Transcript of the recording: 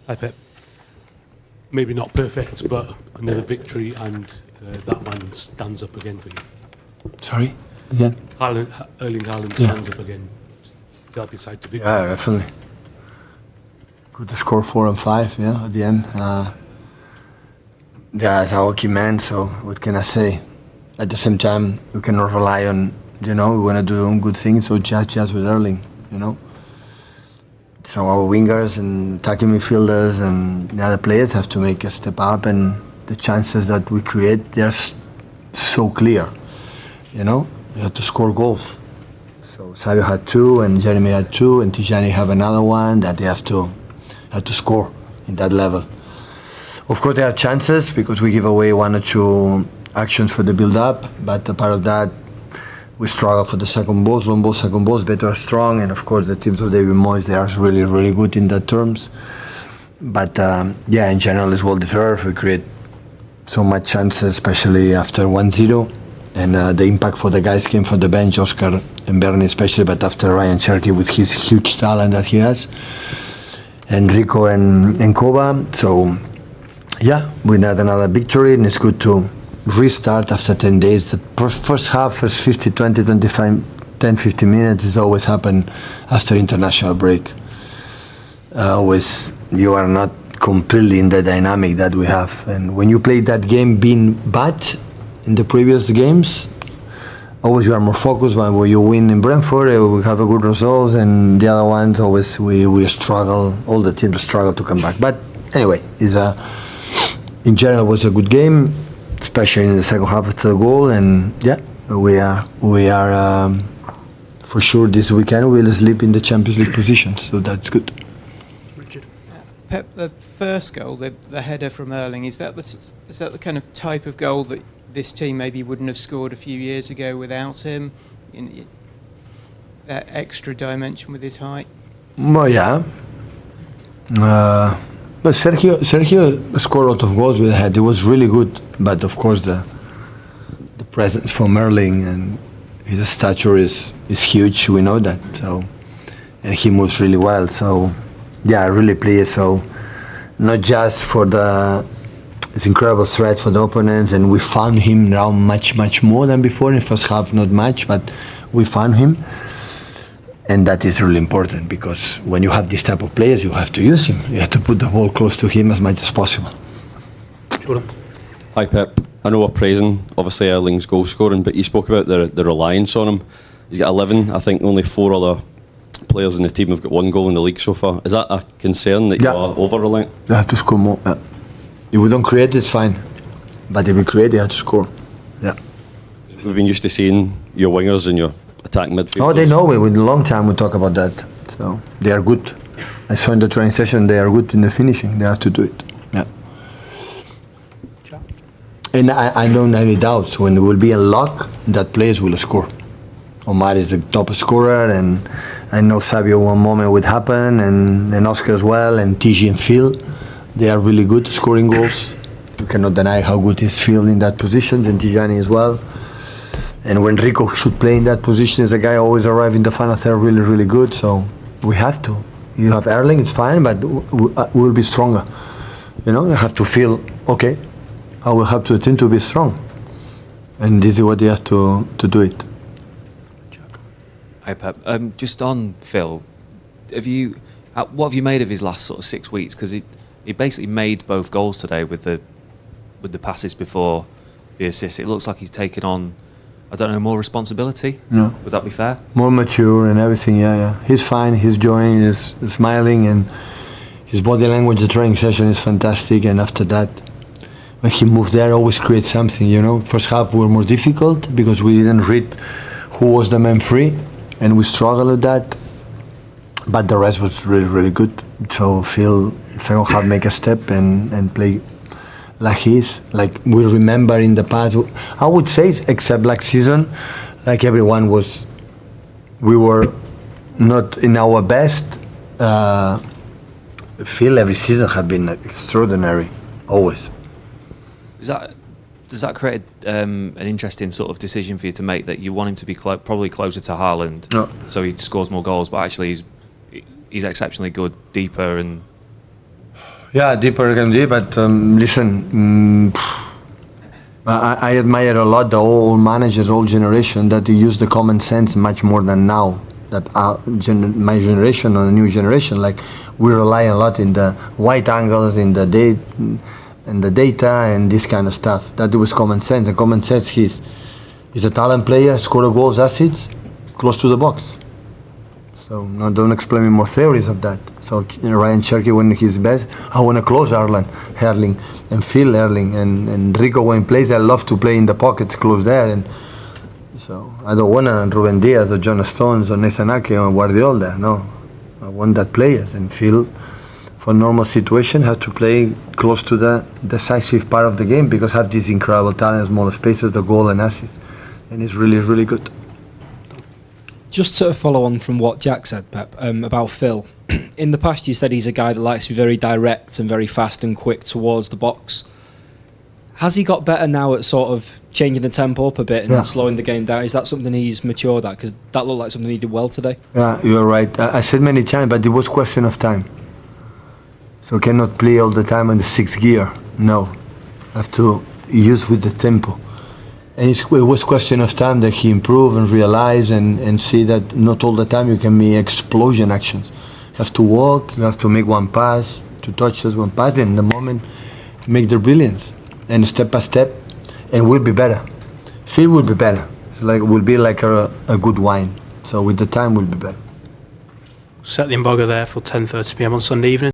Hi Pep. Maybe not perfect, but another victory, and that man stands up again for you. Sorry? Again? Erling Haaland stands up again. Help your side to victory. Yeah, definitely. Good to score 4 and 5, yeah, at the end. Yeah, it's our key man, so what can I say? At the same time, we cannot rely on, we want to do good things, so just with Erling, So our wingers and attacking midfielders and the other players have to make a step up, and the chances that we create, they're so clear, You have to score goals. So Savio had 2, and Jeremy had 2, and Tijani have another one that they have to score in that level. Of course, there are chances because we give away 1 or 2 actions for the build-up, but a part of that, we struggle for the second balls, long balls, second balls, better strong, and of course the teams of David Moyes, they are really, really good in that terms. But in general, it's well deserved. We create so much chances, especially after 1-0, and the impact for the guys came from the bench, Oscar and Bernie especially, but after Ryan Cherky with his huge talent that he has, Enrico and Koba. So we had another victory, and it's good to restart after 10 days. The first half, first 50, 20, 25, 10, 15 minutes is always happen after international break. Always you are not completely in the dynamic that we have. And when you play that game being bad in the previous games, always you are more focused. But when you win in Brentford, we have a good results, and the other ones always we struggle. All the teams struggle to come back. But anyway, in general, it was a good game, especially in the second half of the goal. And we are for sure this weekend we'll sleep in the Champions League positions, so that's good. Richard. Pep, the first goal, the header from Erling, is that the kind of type of goal that this team maybe wouldn't have scored a few years ago without him? That extra dimension with his height. Well, yeah. But Sergio scored a lot of goals with the head. It was really good. But of course, the presence from Erling and his stature is huge. We know that. So, and he moves really well. So, really plays. So, not just for it's incredible threat for the opponents, and we found him now much more than before. In the first half, not much, but we found him. And that is really important, because when you have this type of players, you have to use him. You have to put the ball close to him as much as possible. Jordan. Hi Pep. I know we're praising, obviously, Erling's goal scoring, but you spoke about the reliance on him. He's got 11. I think only 4 other players in the team have got 1 goal in the league so far. Is that a concern that you are over-reliant? You have to score more. Yeah. If we don't create, it's fine. But if we create, you have to score. Yeah. We've been used to seeing your wingers and your attacking midfielders. Oh, they know. With a long time we talk about that. So they are good. I saw in the training session they are good in the finishing. They have to do it. Yeah. And I don't have any doubts. When it will be a lock, that players will score. Omar is the top scorer, and I know Savio one moment would happen, and Oscar as well, and TG and Phil. They are really good scoring goals. You cannot deny how good is Phil in that position, and Tijani as well. And when Rico should play in that position, is a guy always arrive in the final third really, really good. So we have to. You have Erling, it's fine, but we'll be stronger. You have to feel, okay, I will help the team to be strong. And this is what you have to do it. Hi Pep. Just on Phil, what have you made of his last sort of 6 weeks? Because he basically made both goals today with the passes before the assists. It looks like he's taken on, I don't know, more responsibility. Yeah. Would that be fair? More mature and everything. Yeah. He's fine. He's enjoying. He's smiling, and his body language. The training session is fantastic. And after that, when he moved there, always creates something. First half were more difficult because we didn't read who was the man free, and we struggled with that. But the rest was really, really good. So Phil, second half, make a step and play like he is. Like we remember in the past, I would say, except last season, like everyone was, we were not in our best. Phil every season have been extraordinary, always. Does that create an interesting sort of decision for you to make, that you want him to be probably closer to Haaland, so he scores more goals, but actually he's exceptionally good deeper, and Yeah, deeper can be, but listen, I admire a lot the old managers, old generation, that they use the common sense much more than now. That my generation or the new generation, like we rely a lot in the wide angles, in the data and this kind of stuff. That was common sense. And common sense, he's a talent player, score goals, assists, close to the box. So no, don't explain me more theories of that. So Ryan Cherky when he's best, I want to close Erling and Phil Erling and Rico when plays. I love to play in the pockets, close there. And so I don't want Ruben Diaz or John Stones or Nathan Ake or Guardiola there. No, I want that players. And Phil, for normal situation, have to play close to the decisive part of the game because have this incredible talent, small spaces, the goal and assists, and it's really, really good. Just to follow on from what Jack said, Pep, about Phil. In the past, you said he's a guy that likes to be very direct and very fast and quick towards the box. Has he got better now at sort of changing the tempo up a bit and slowing the game down? Is that something he's matured at? Because that looked like something he did well today. Yeah, you're right. I said many times, but it was question of time. So cannot play all the time in the sixth gear. No, have to use with the tempo. And it was question of time that he improve and realize and see that not all the time you can make explosion actions. You have to walk, you have to make one pass, two touches, one pass, and in the moment make the brilliance. And step by step, and we'll be better. Phil will be better. It's like will be like a good wine. So with the time we'll be better. Set the embargo there for 10:30 p.m. on Sunday evening.